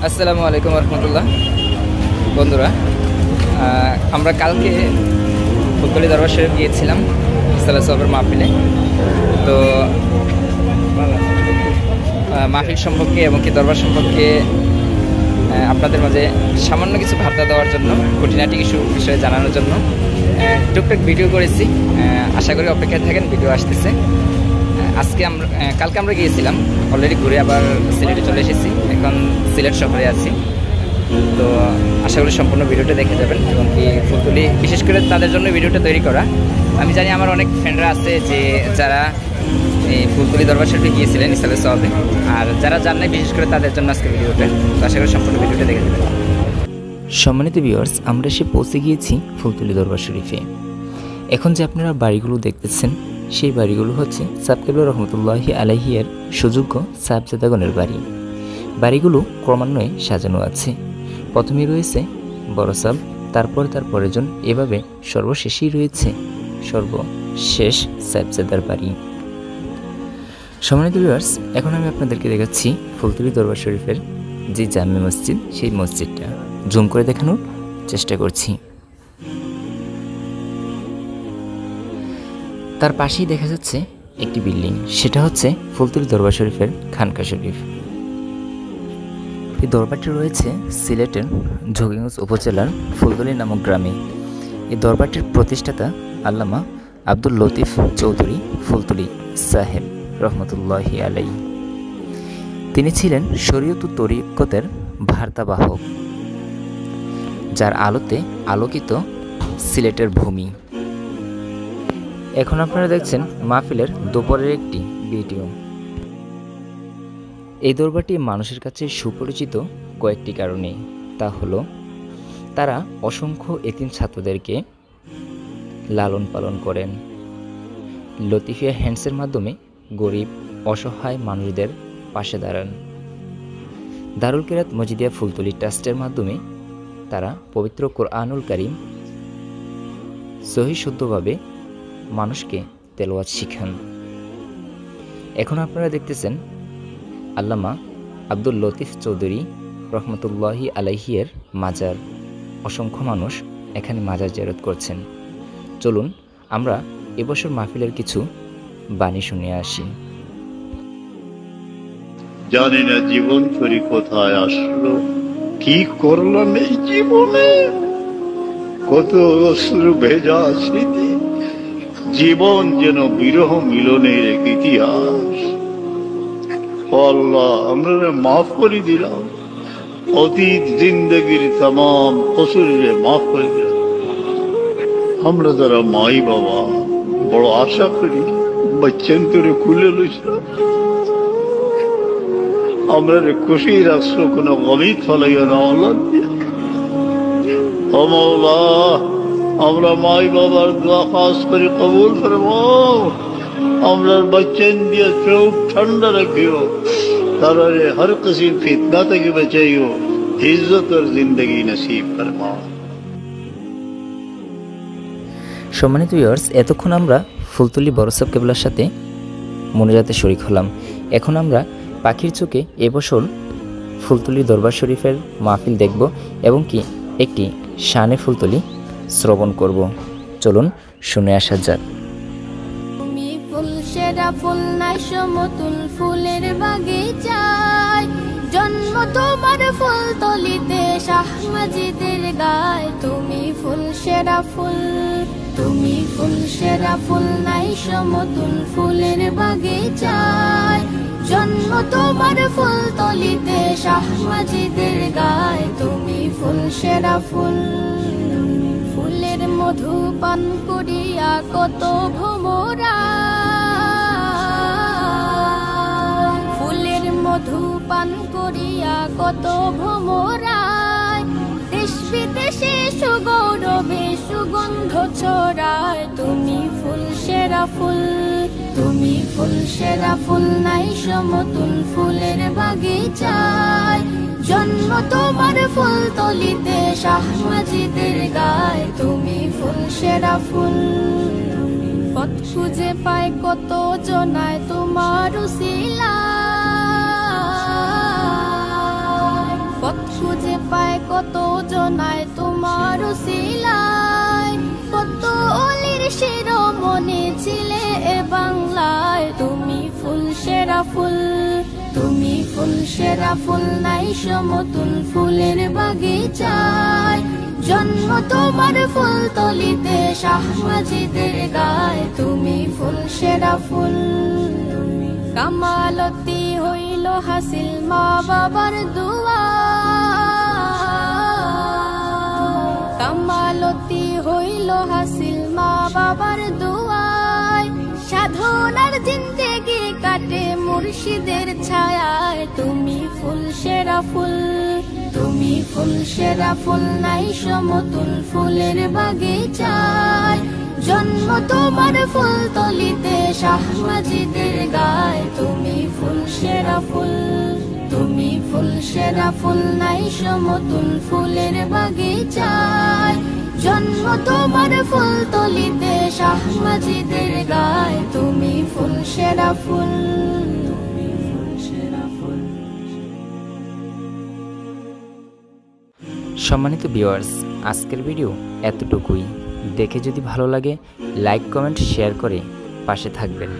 আসসালামু আলাইকুম রহমতুল্লাহ। বন্ধুরা, আমরা কালকে ফুলতলি দরবার শরীফ গিয়েছিলাম ইসলাম সাহেবের মাহফিলে। তো মাহফিল সম্পর্কে এবং কি দরবার সম্পর্কে আপনাদের মাঝে সামান্য কিছু বার্তা দেওয়ার জন্য, খুঁটিনাটি কিছু বিষয়ে জানানোর জন্য টুকটাক ভিডিও করেছি। আশা করি অপেক্ষায় থাকেন, ভিডিও আসতেছে। কালকে আমরা গিয়েছিলাম, অলরেডি ঘুরে আবার সিলেটে চলে এসেছি। এখন সিলেট শহরে আছি। তো আশা করি সম্পূর্ণ ভিডিওটা দেখে যাবেন এবং কি ফুলতলি বিশেষ করে তাদের জন্য ভিডিওটা তৈরি করা। আমি জানি আমার অনেক ফ্রেন্ডরা আছে যে যারা এই ফুলতলি দরবার শরীফে গিয়েছিলেন ইসলামের সওয়াবে, আর যারা জান নাই বিশেষ করে তাদের জন্য আজকে ভিডিওটা। তো আশা করি সম্পূর্ণ ভিডিওটা দেখে যাবেন। সম্মানিত ভিউয়ার্স, আমরা এসে পৌঁছে গিয়েছি ফুলতলি দরবার শরীফে। এখন যে আপনারা বাড়িগুলো দেখতেছেন, সেই বাড়িগুলো হচ্ছে সাবকেবলা রহমতুল্লাহি আলাইহির সুযোগ্য সাহেবজাদাগণের বাড়ি। বাড়িগুলো ক্রমান্বয়ে সাজানো আছে। প্রথমে রয়েছে বড় সাহেব, তারপর তার পরের জন, এভাবে সর্বশেষেই রয়েছে সর্বশেষ সাহেবজাদার বাড়ি। সম্মানিত ভিউয়ার্স, এখন আমি আপনাদেরকে দেখাচ্ছি ফুলতলি দরবার শরীফের যে জামে মসজিদ, সেই মসজিদটা জুম করে দেখানোর চেষ্টা করছি। তার পাশেই দেখা যাচ্ছে একটি বিল্ডিং, সেটা হচ্ছে ফুলতলি দরবার শরীফের খানকা শরীফ। এই দরবারটি রয়েছে সিলেটের যোগীগঞ্জ উপজেলার ফুলতলি নামক গ্রামে। এই দরবারটির প্রতিষ্ঠাতা আল্লামা আব্দুল লতিফ চৌধুরী ফুলতলি সাহেব রহমতুল্লাহি আলাই। তিনি ছিলেন শরীয়ত ও তরিকতের বার্তাবাহক, যার আলোতে আলোকিত সিলেটের ভূমি। এখন আপনারা দেখছেন মাহফিলের দুপুরের একটি ভিডিও। এই দরবারটি মানুষের কাছে সুপরিচিত কয়েকটি কারণে। তা হলো, তারা অসংখ্য এতিম ছাত্রদেরকে লালন পালন করেন। লতিফিয়া হ্যান্ডসের মাধ্যমে গরিব অসহায় মানুষদের পাশে দাঁড়ান। দারুল কিরাত মজিদিয়া ফুলতলি ট্রাস্টের মাধ্যমে তারা পবিত্র কোরআনুল কারীম সহি শুদ্ধভাবে মানুষকে তেলাওয়াত শিখান। এখন আপনারা দেখতেছেন আল্লামা আব্দুল লতিফ চৌধুরী রহমতুল্লাহি আলাইহির মাজার। অসংখ্য মানুষ এখানে মাজার জিয়ারত করছেন। চলুন আমরা এবছর মাহফিলের কিছু বাণী শুনে আসি। জানি না জীবন করি কোথায় আসলো, কি করলাম এই জীবনে, কত অশ্রু ভেজা স্মৃতি, জীবন যেন বিরহ মিলনের এক ইতিহাস। আল্লাহ, আমরা মাফ করে দিলাম, অতীত জিন্দগির तमाम কসুরে মাফ করে দিলাম। আমরা যারা মাই বাবা বড় আশা করি বাচ্চান তোরে খুলে লইছিলাম, আমরা রে খুশি রাখছো, কোনো গমিত ফলাইয়া না। আল্লাহ, আমরা মাই বাবার দোয়া খাস করে কবুল ফরমাও। আমরা বাচ্চান দিয়ে চোখ ঠান্ডা রাখিও, তারা হর কিসিম ফিতনা থেকে বাঁচাইও, ইজ্জত আর জিন্দগি নসিব ফরমাও। সম্মানিত ভিউয়ার্স, এতক্ষণ আমরা ফুলতলি বড় সাহেব কেবলার সাথে মোনাজাতে শরীক হলাম। এখন আমরা পাখির চোখে এবছর ফুলতলি দরবার শরীফের মাহফিল দেখব এবং কি একটি শানে ফুলতলি শ্রবণ করব। চলুন শুনে আসা যাক। তুমি ফুল সেরা ফুল নাই সমতুল ফুলের বাগিচায়, জন্ম তোমার ফুলতলিতে শাহ মাজিদের গায়। তুমি ফুল সেরা ফুল, তুমি ফুল সেরা ফুল নাই সমতুল ফুলের বাগিচায়, জন্ম তোমার ফুলতলিতে শাহ মাজিদের গায়। তুমি ফুল সেরা ফুল, ফুলের মধু পান করিয়া কত ভোমরা, ফুলের মধু পান করিয়া কত ভোমরা, দেশ বিদেশে সুগৌরবে সুগন্ধ ছড়ায়। তুমি ফুল সেরা ফুল, তুমি ফুল সেরা ফুল নাই সমতুল ফুলের বাগিচায়, জন্ম তোমার ফুলতলিতে শাহ মাজিদের গায়। তুমি ফুল সেরা ফুল, পথ খুঁজে পায় কত জনায় তোমার উসিলায়, পথ কত জনায় তোমার উসিলায়, কত অলির শিরোমণি ছিলে এ বাংলায়। তুমি ফুল সেরা ফুল, তুমি ফুল সেরা ফুল, নাই সমতুল ফুলের বাগিচায়। জন্ম তোমার ফুলতলিতে শাহ মাজিদের গায়, তুমি ফুল সেরা ফুল। কামালতি হইল হাসিল মা বাবার দুয়া, কামালতি হইল হাসিল মা বাবার দুয়ায়। সাধনার জিন্দেগি কাটে মুর্শিদের ছায়ায়, তুমি ফুল সেরা ফুল, তুমি ফুল সেরা ফুল, নাই সমতুল ফুলের বাগিচায়। জন্ম তোমার ফুলতলিতে শাহ মাজিদের গায়, তুমি ফুল সেরা ফুল, তুমি ফুল সেরা ফুল, নাই সমতুল ফুলের বাগিচায়। জন্ম তোমার ফুলতলিতে শাহ মাজিদের গায়, তুমি ফুল সেরা ফুল, তুমি ফুল সেরা ফুল। সম্মানিত ভিউয়ার্স, আজকের ভিডিও এতটুকুই। দেখে যদি ভালো লাগে লাইক কমেন্ট শেয়ার করে পাশে থাকবেন।